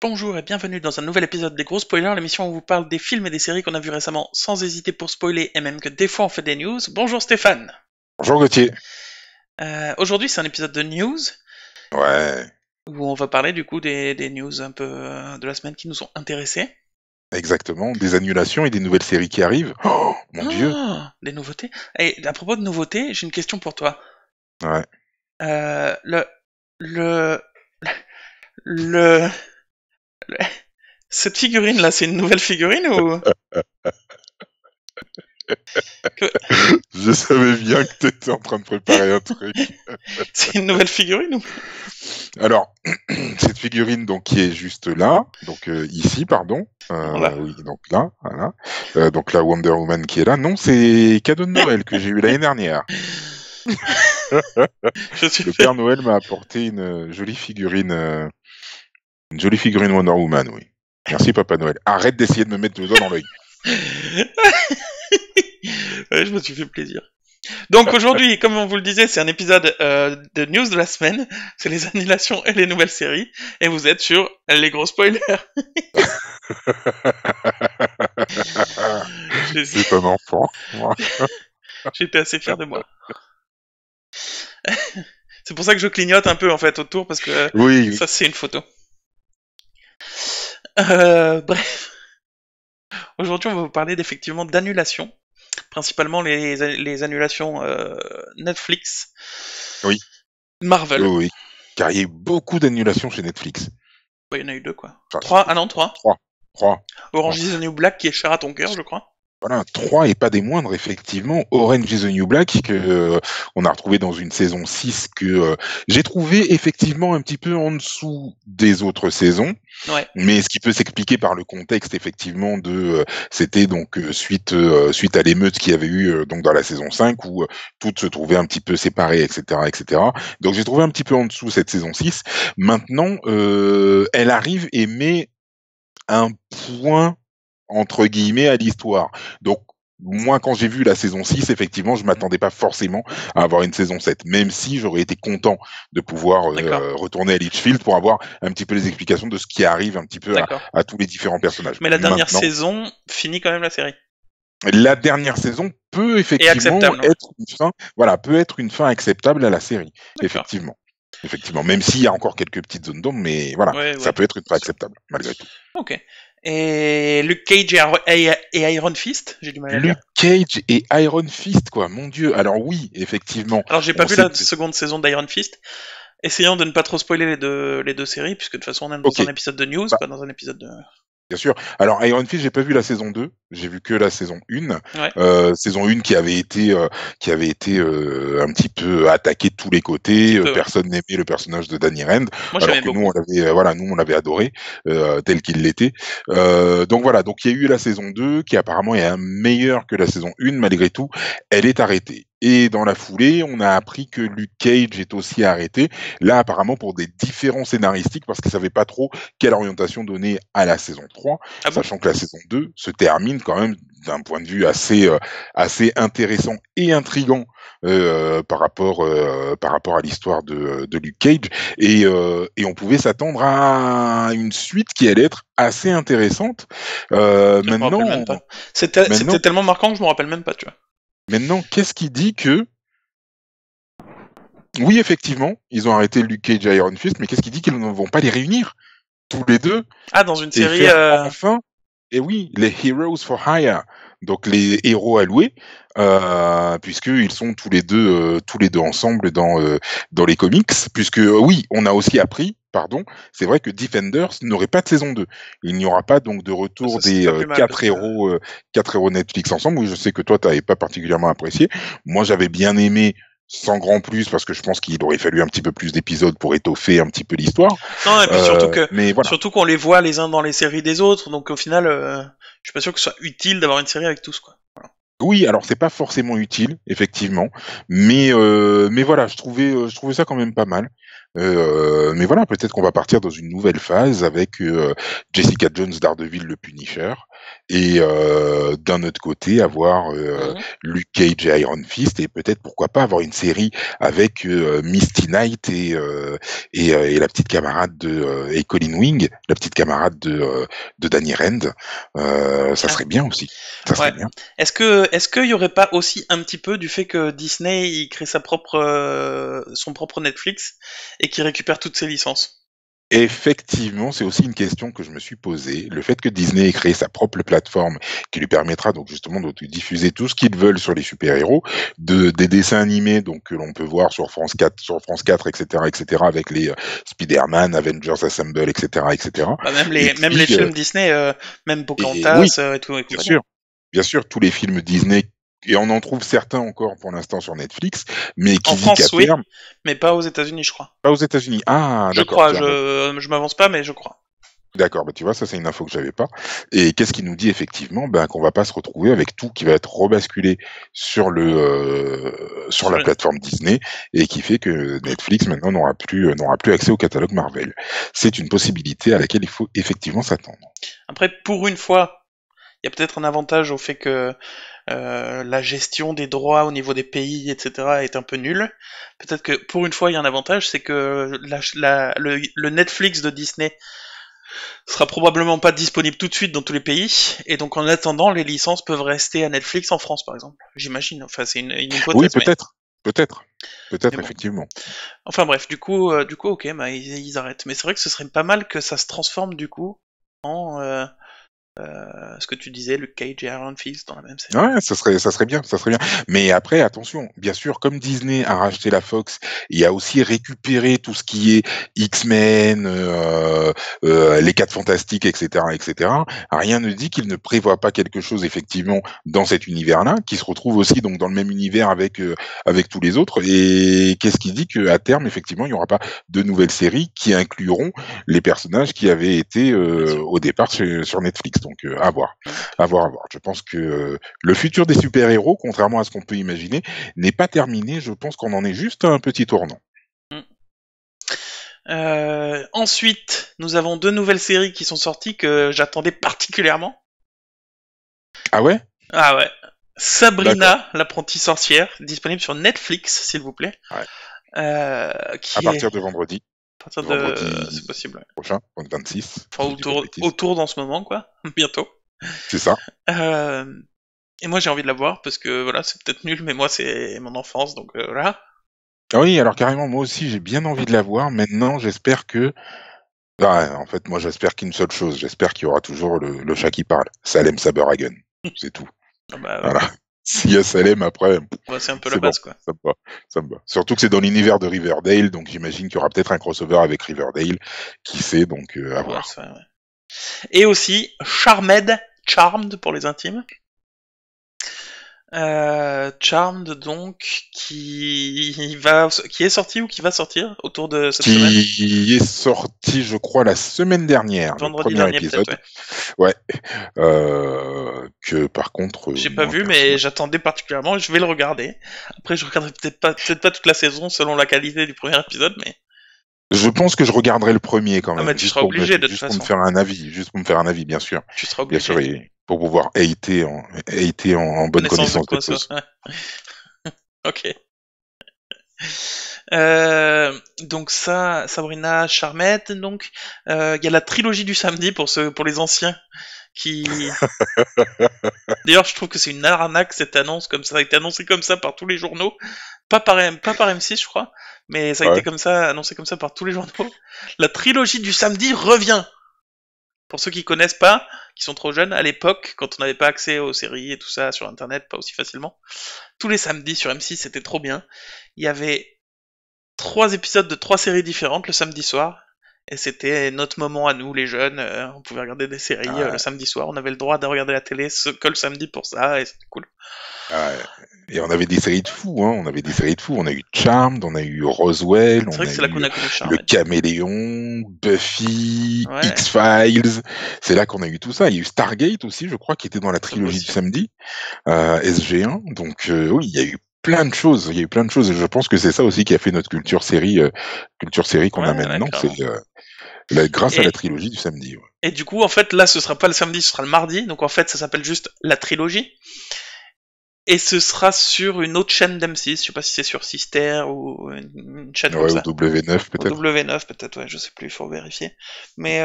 Bonjour et bienvenue dans un nouvel épisode des Gros Spoilers, l'émission où on vous parle des films et des séries qu'on a vus récemment sans hésiter pour spoiler et même que des fois on fait des news. Bonjour Stéphane. Bonjour Gauthier. Aujourd'hui c'est un épisode de news Ouais, où on va parler du coup des news un peu de la semaine qui nous ont intéressés. exactement. Des annulations et des nouvelles séries qui arrivent. Oh, mon Dieu. Des nouveautés. Et à propos de nouveautés, j'ai une question pour toi. Ouais. Euh, le, le, le, le- cette figurine là, c'est une nouvelle figurine ou que- Je savais bien que tu étais en train de préparer un truc. c'est une nouvelle figurine ou Alors, cette figurine donc qui est juste là, donc ici, pardon. voilà. Oui, donc là, voilà. Donc la Wonder Woman qui est là. Non, c'est cadeau de Noël que j'ai eu l'année dernière. Je suis Le fait. Père Noël m'a apporté une jolie figurine Wonder Woman, oui. Merci Papa Noël. Arrête d'essayer de me mettre le doigt dans l'œil. Ouais, je me suis fait plaisir. Donc aujourd'hui, comme on vous le disait, c'est un épisode de news de la semaine. C'est les annulations et les nouvelles séries. Et vous êtes sur les gros spoilers. J'ai- C'est un enfant. J'étais assez fier de moi. C'est pour ça que je clignote un peu en fait autour parce que Oui, oui. ça c'est une photo. Bref, aujourd'hui on va vous parler d'effectivement d'annulations, principalement les annulations Netflix, Oui. Oui, Marvel. oui. Car il y a eu beaucoup d'annulations chez Netflix. Bah, il y en a eu deux quoi. Enfin, Trois, ah non trois. trois. Trois. Orange Trois. is the New Black qui est cher à ton cœur, je crois. Voilà, trois et pas des moindres, effectivement. Orange is the New Black, que on a retrouvé dans une saison 6 que j'ai trouvé effectivement un petit peu en dessous des autres saisons. Ouais, Mais ce qui peut s'expliquer par le contexte effectivement de c'était donc suite à l'émeute qu'il y avait eu donc dans la saison 5 où toutes se trouvaient un petit peu séparées, etc., etc. Donc j'ai trouvé un petit peu en dessous cette saison 6. Maintenant, elle arrive et met un point entre guillemets à l'histoire. Donc moi, quand j'ai vu la saison 6, effectivement, je m'attendais pas forcément à avoir une saison 7, même si j'aurais été content de pouvoir d'accord, retourner à Litchfield pour avoir un petit peu les explications de ce qui arrive un petit peu d'accord. à tous les différents personnages. Mais la dernière Maintenant, saison finit quand même la série. la dernière saison peut Et effectivement acceptable, ouais. être une fin, voilà, peut être une fin acceptable à la série, D'accord. effectivement. Effectivement, même s'il y a encore quelques petites zones d'ombre, mais voilà, Ouais, ça ouais. peut être une fin C'est sûr. acceptable, malgré tout. Ok. Et Luke Cage et Iron Fist, j'ai du mal à dire. Luke Cage et Iron Fist, quoi, mon Dieu. Alors oui, effectivement, Alors j'ai pas on vu sait la que... seconde saison d'Iron Fist. Essayons de ne pas trop spoiler les deux séries, puisque de toute façon on est dans Ok, un épisode de news, bah, pas dans un épisode de... bien sûr. Alors Iron Fist, j'ai pas vu la saison 2, j'ai vu que la saison 1. Ouais, Saison 1 qui avait été un petit peu attaquée de tous les un petit côtés. peu, ouais. Personne n'aimait le personnage de Danny Rand, Moi alors j'aimais que nous on beaucoup. l'avait, voilà, nous on l'avait adoré tel qu'il l'était. Donc voilà, donc il y a eu la saison 2 qui apparemment est meilleure que la saison 1. Malgré tout, elle est arrêtée. Et dans la foulée, on a appris que Luke Cage est aussi arrêté. Là, apparemment pour des différents scénaristiques, parce qu'ils savaient pas trop quelle orientation donner à la saison 3, Ah bon? sachant que la saison 2 se termine quand même d'un point de vue assez intéressant et intrigant par rapport à l'histoire de Luke Cage. Et on pouvait s'attendre à une suite qui allait être assez intéressante. Je me rappelle même Maintenant, pas. C'était maintenant, tellement marquant que je me rappelle même pas, tu vois. maintenant, qu'est-ce qui dit que oui, effectivement, ils ont arrêté Luke Cage et Iron Fist, mais qu'est-ce qui dit qu'ils ne vont pas les réunir tous les deux Ah, dans une et série... faire enfin, et oui, les Heroes for Hire, donc les héros à louer, puisqu'ils sont tous les deux ensemble dans les comics, puisque oui, on a aussi appris, pardon, c'est vrai que Defenders n'aurait pas de saison 2. Il n'y aura pas donc de retour Ça c'est des pas plus mal, parce que... quatre héros Netflix ensemble. Oui, je sais que toi, tu n'avais pas particulièrement apprécié. Moi, j'avais bien aimé sans grand plus, parce que je pense qu'il aurait fallu un petit peu plus d'épisodes pour étoffer un petit peu l'histoire. Non, et puis Mais voilà. surtout qu'on les voit les uns dans les séries des autres, donc au final, je suis pas sûr que ce soit utile d'avoir une série avec tous, quoi. Oui, alors c'est pas forcément utile, effectivement, mais voilà, je trouvais ça quand même pas mal. Mais voilà, peut-être qu'on va partir dans une nouvelle phase avec Jessica Jones, Daredevil, le Punisher, et d'un autre côté avoir Mhm. Luke Cage et Iron Fist, et peut-être pourquoi pas avoir une série avec Misty Knight et la petite camarade et Colin Wing, la petite camarade de Danny Rand. Ça Ah, serait bien aussi. Ça serait ouais. bien. Est-ce qu'il y aurait pas aussi un petit peu du fait que Disney il crée son propre Netflix et qu'il récupère toutes ses licences? Effectivement, c'est aussi une question que je me suis posée. Le fait que Disney ait créé sa propre plateforme qui lui permettra donc justement de diffuser tout ce qu'ils veulent sur les super-héros, des dessins animés donc que l'on peut voir sur France 4, etc., avec les Spider-Man, Avengers Assemble, etc., etc. Bah, Et même les qui films Disney, même et oui, Pocahontas et tout et bien compagnie. sûr, bien sûr, tous les films Disney et on en trouve certains encore pour l'instant sur Netflix, mais En qui dit qu'à France, oui, terme, mais pas aux États-Unis, je crois. pas aux États-Unis. Ah, Je d'accord, crois, tiens, bah, je m'avance pas, mais je crois. d'accord, bah, tu vois, ça c'est une info que j'avais pas. Et qu'est-ce qui nous dit effectivement ben, qu'on va pas se retrouver avec tout qui va être rebasculé sur Sur la le... plateforme Disney et qui fait que Mm. Netflix maintenant n'aura plus accès au catalogue Marvel. C'est une possibilité à laquelle il faut effectivement s'attendre. Après, pour une fois, il y a peut-être un avantage au fait que la gestion des droits au niveau des pays, etc., est un peu nulle. Peut-être que pour une fois, il y a un avantage, c'est que le Netflix de Disney sera probablement pas disponible tout de suite dans tous les pays, et donc en attendant, les licences peuvent rester à Netflix en France, par exemple. J'imagine. Enfin, c'est une Oui, hypothèse, peut-être, peut-être, mais peut-être bon. effectivement. Enfin bref, du coup, ok, bah ils arrêtent. Mais c'est vrai que ce serait pas mal que ça se transforme du coup en ce que tu disais, Luke Cage et Iron Fist dans la même série. Ouais, ça serait bien, ça serait bien. Mais après, attention, bien sûr, comme Disney a racheté la Fox et a aussi récupéré tout ce qui est X-Men, les Quatre Fantastiques, etc., etc., rien ne dit qu'il ne prévoit pas quelque chose effectivement dans cet univers-là, qui se retrouve aussi donc dans le même univers avec tous les autres. Et qu'est-ce qui dit qu'à terme, effectivement, il n'y aura pas de nouvelles séries qui incluront les personnages qui avaient été Bien sûr. au départ sur Netflix. Donc, à voir. Mm, tout À à fait. voir, à voir. Je pense que le futur des super-héros, contrairement à ce qu'on peut imaginer, n'est pas terminé. Je pense qu'on en est juste à un petit tournant. Mm. Ensuite, nous avons deux nouvelles séries qui sont sorties que j'attendais particulièrement. Ah ouais? Ah ouais. D'accord. Sabrina, l'apprentie sorcière, disponible sur Netflix, s'il vous plaît. Ouais. À Qui est partir de vendredi, à partir de, c'est vendredi possible. Ouais. prochain, donc 26, Enfin si je dis pas de bêtises. autour dans ce moment, quoi. Bientôt. C'est ça. Euh, et moi j'ai envie de la voir parce que voilà, c'est peut-être nul, mais moi c'est mon enfance, donc voilà. Ah oui, alors carrément, moi aussi, j'ai bien envie de la voir. Maintenant, j'espère que... Ah, en fait, moi, j'espère qu'une seule chose. J'espère qu'il y aura toujours le chat qui parle. Salem Saberhagen. C'est tout. Ah bah ouais. Voilà. S'il y a Salem après, Bah, c'est un peu la c'est bon, base, quoi. ça me va, ça me va. Surtout que c'est dans l'univers de Riverdale, donc j'imagine qu'il y aura peut-être un crossover avec Riverdale, qui sait, donc à Ouais, voir. c'est vrai, ouais. Et aussi Charmed pour les intimes. Charmed donc qui est sorti ou qui va sortir autour de cette semaine, Qui est sorti, je crois, la semaine dernière, le vendredi premier dernier peut-être, épisode. ouais. Ouais. Que par contre, J'ai pas moi vu, perso, mais j'attendais particulièrement. Je vais le regarder. Après, je regarderai peut-être pas toute la saison selon la qualité du premier épisode, mais je pense que je regarderai le premier quand ah bah même, tu seras obligé de toute juste pour me façon. faire un avis, juste pour me faire un avis, Tu seras bien sûr, obligé. et pour pouvoir hater en bonne Connaissance de connaissance de quoi ça. cause. Ouais. Ok. Donc ça, Sabrina Charmette, donc il y a la trilogie du samedi pour les anciens qui. D'ailleurs, je trouve que c'est une arnaque cette annonce comme ça a été annoncé comme ça par tous les journaux, pas par M6 je crois, mais ça a été Ouais. comme ça annoncé comme ça par tous les journaux. La trilogie du samedi revient. Pour ceux qui connaissent pas, qui sont trop jeunes, à l'époque, quand on n'avait pas accès aux séries et tout ça sur internet, pas aussi facilement, tous les samedis sur M6 c'était trop bien. Il y avait 3 épisodes de 3 séries différentes le samedi soir. Et c'était notre moment à nous, les jeunes. On pouvait regarder des séries le Ouais. samedi soir. On avait le droit de regarder la télé que le samedi pour ça, et c'était cool. Ouais. Et on avait des séries de fous, hein. On avait des séries de fous. On a eu Charmed, on a eu Roswell, C'est on vrai a que c'est là qu'on eu a connu le Charmed. Caméléon, Buffy, Ouais, X-Files. C'est là qu'on a eu tout ça. Il y a eu Stargate aussi, je crois, qui était dans la c'est trilogie du possible. samedi, SG1. Donc oui, il y a eu plein de choses. Il y a eu plein de choses. Et je pense que c'est ça aussi qui a fait notre culture série qu'on a Ouais, ouais, maintenant. C'est clairement. grâce à la Et, trilogie du samedi. Ouais. et du coup, en fait, là, ce sera pas le samedi, ce sera le mardi. Donc, en fait, ça s'appelle juste la trilogie. Et ce sera sur une autre chaîne d'M6. Je sais pas si c'est sur Sister ou une chaîne comme Ouais, au ça. W9 Au peut-être. W9, peut-être, ouais, je sais plus, il faut vérifier. Mais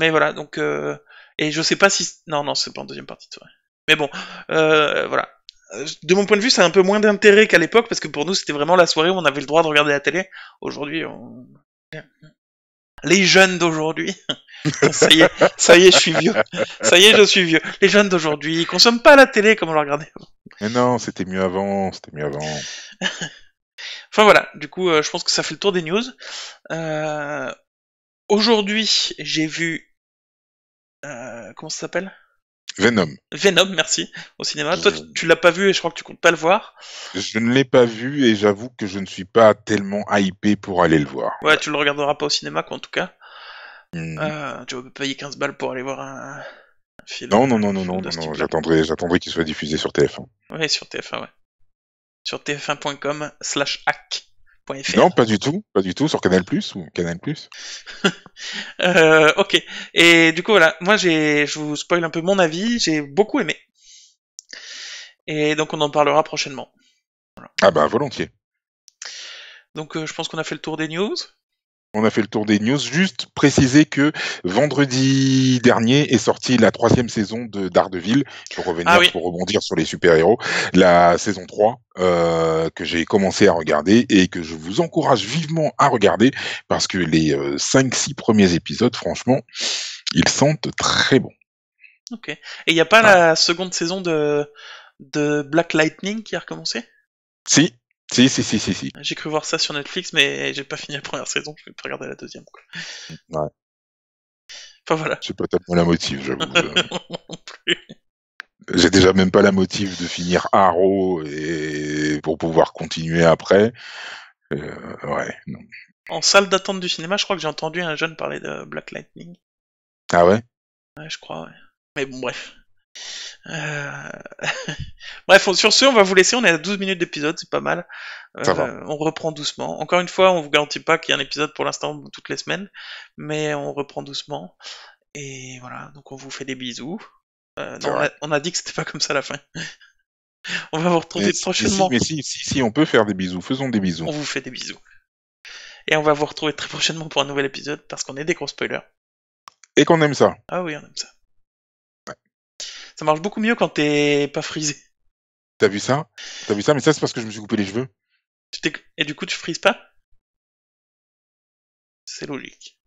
voilà, donc, et je sais pas si, non, non, c'est pas en deuxième partie de soirée. Mais bon, voilà. De mon point de vue, ça a un peu moins d'intérêt qu'à l'époque, parce que pour nous, c'était vraiment la soirée où on avait le droit de regarder la télé. Aujourd'hui, les jeunes d'aujourd'hui, ça y est, je suis vieux. Ça y est, je suis vieux. Les jeunes d'aujourd'hui, ils consomment pas la télé comme on la regardait. Mais non, c'était mieux avant. C'était mieux avant. Enfin voilà, du coup, je pense que ça fait le tour des news. Euh, Aujourd'hui, j'ai vu, comment ça s'appelle? Venom. Venom, merci, au cinéma. Toi, Je, tu l'as pas vu et je crois que tu comptes pas le voir. je ne l'ai pas vu et j'avoue que je ne suis pas tellement hypé pour aller le voir. Ouais, Ouais. tu le regarderas pas au cinéma, quoi, en tout cas. Mhm. Tu vas payer 15 balles pour aller voir un film, Non, non, non, un non, film non, de non, ce non. type-là. J'attendrai qu'il soit diffusé sur TF1. Ouais, sur TF1, ouais. Sur tf1.com/hack.fr. Non, pas du tout. Pas du tout. Sur Canal Plus ou Canal Plus. Ok. Et du coup, voilà. Moi, je vous spoil un peu mon avis. J'ai beaucoup aimé. Et donc, on en parlera prochainement. Ah bah volontiers. Donc, je pense qu'on a fait le tour des news. On a fait le tour des news. Juste préciser que vendredi dernier est sortie la 3e saison de Daredevil, Ah oui. pour rebondir sur les super-héros. La saison 3, que j'ai commencé à regarder et que je vous encourage vivement à regarder parce que les 5-6 premiers épisodes, franchement, ils sentent très bon. Ok. Et il n'y a pas Ouais. la seconde saison de Black Lightning qui a recommencé? Si, si, si, si, si, si. J'ai cru voir ça sur Netflix, mais j'ai pas fini la première saison. Je vais pas regarder la deuxième, quoi. Ouais. Enfin voilà. C'est pas tellement la motive, j'avoue. Non plus. J'ai déjà même pas la motive de finir Arrow et pour pouvoir continuer après. Ouais. Non. En salle d'attente du cinéma, je crois que j'ai entendu un jeune parler de Black Lightning. Ah ouais? Ouais, je crois, ouais. Mais bon, bref. Euh... Bref, sur ce, on va vous laisser. On est à 12 minutes d'épisode, c'est pas mal. Ça va. On reprend doucement. Encore une fois, on vous garantit pas qu'il y a un épisode pour l'instant toutes les semaines, mais on reprend doucement. Et voilà, donc on vous fait des bisous. C'est Non, vrai. on a dit que c'était pas comme ça à la fin. On va vous Mais, retrouver prochainement. si, on peut faire des bisous. Faisons des bisous. On vous fait des bisous. Et on va vous retrouver très prochainement pour un nouvel épisode parce qu'on est des gros spoilers. Et qu'on aime ça. Ah oui, on aime ça. Ça marche beaucoup mieux quand t'es pas frisé. T'as vu ça? T'as vu ça? Mais ça, c'est parce que je me suis coupé les cheveux. Et du coup, tu frises pas? C'est logique.